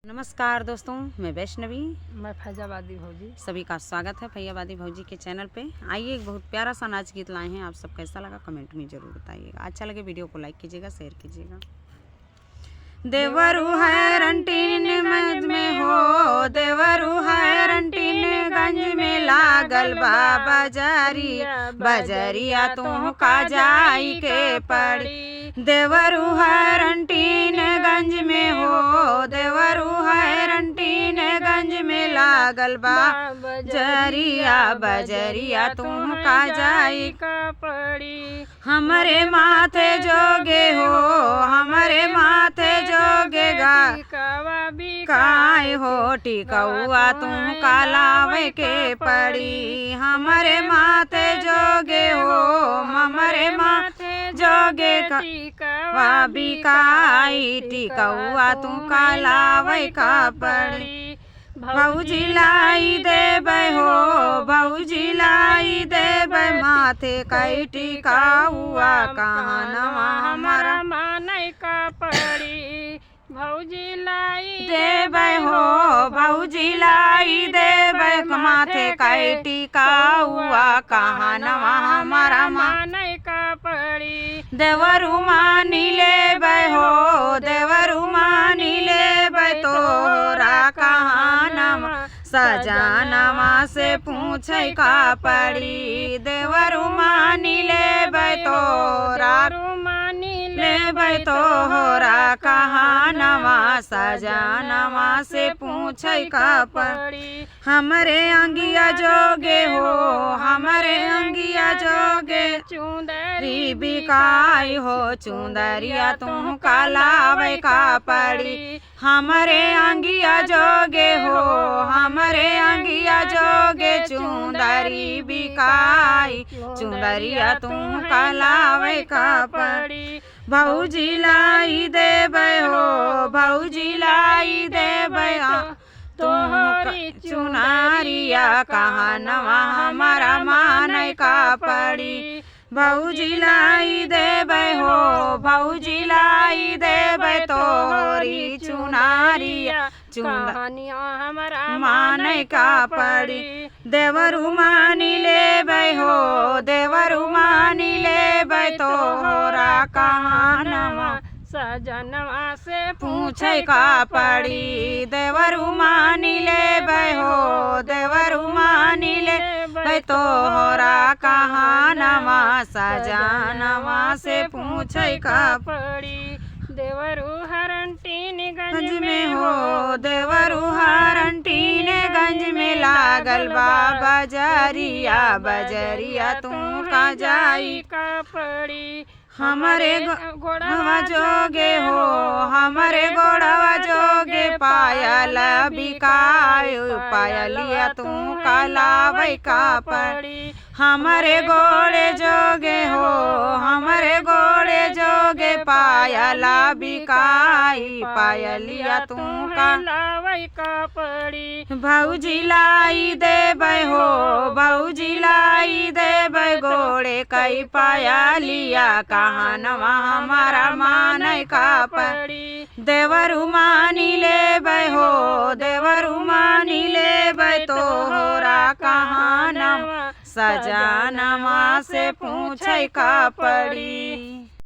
नमस्कार दोस्तों, मैं वैष्णवी, मैं फैजाबादी भौजी। सभी का स्वागत है फैजाबादी भौजी के चैनल पे। आइए, एक बहुत प्यारा सा नाच गीत लाए हैं। आप सब कैसा लगा कमेंट में ज़रूर बताइएगा। अच्छा लगे वीडियो को लाइक कीजिएगा, शेयर कीजिएगा। देवरू है रंटीन गंज में हो, देवरू है रंटीन गंज में लागल बा बजरिया तू का जाई के पड़ी। देवरू है रंटीन गंज में हो, देवरू है रंटीन गंज में लागल बा बजरिया तू का जाई का पड़ी। हमरे माथे जोगे हो, हमरे माथे जोगे गा काय हो टिकौआ तू कालावे के पड़ी। हमरे माथे जोगे हो, हमरे माथे जोगे का बिकाई टिकौआ तू कालावे का पड़ी। भौजी लाई देबै हो, भौजी लाई देबै माथे कई टिकाउआ कहनवा हमारा मानै का पड़ी। भौजी लाई देबै हो, भौजी लाई देबै माथे कई टिकाउआ कहनवा हमारा मानै का पड़ी। देवरू मानी लेबै हो, देवरू मानी लेबै तोरा कहानवा सजानवा से पूछै का पड़ी। देवरू मानी लेबै तोरा लेबै तोहरा कहानवा सजानवा से पूछै का पड़ी। हमरे अंगिया जोगे हो, हमरे अंगिया जोगे चुंदरी बिकाई हो चुंदरिया तू कालावे का पड़ी। हमरे अंगिया जोगे हो, हमरे अंगिया जोगे चुंदरी बिकाई चुंदरिया तू कालावे का पड़ी। भौजी लाई देबै हो, भौजी लाई देबै तोहरी चुनारिया कहनवा हमारा मानै का पड़ी। भौजी लाई देबै हो, भौजी लाई देबै तोहरी चुनारिया कहानिया हमारा मानै का पड़ी। देवरू मानी लेबै हो, देवरू मानी लेबै तोहरा कहानवा सजनवा से पूछै का पड़ी। देवरू मानी लेबै हो, देवरू मानी लेबै तोहरा कहानवा सजानवा से पूछै का पड़ी। देवरू हरंटीन गंज में हो, देवरू हरंटीन गंज में लागल बा बजरिया तू का जाई का पड़ी। हमरे गोड़वा जोगे हो, हमरे गोड़वा जोगे पायल बिकाय पायलिया तू कालावे का पड़ी। हमरे गोड़े जोगे हो, हमरे गोड़े जोगे पायला बिकाई पायलिया तू कालावे का पड़ी। भौजी लाई देबै हो, भौजी लाई देबै गोड़े कई पायलिया कहनवा हमारा मानै का पड़ी। देवरू मानी लेबै हो, देवरू मानी लेबै तोहरा कहानवा सजानवा से पूछै का पड़ी।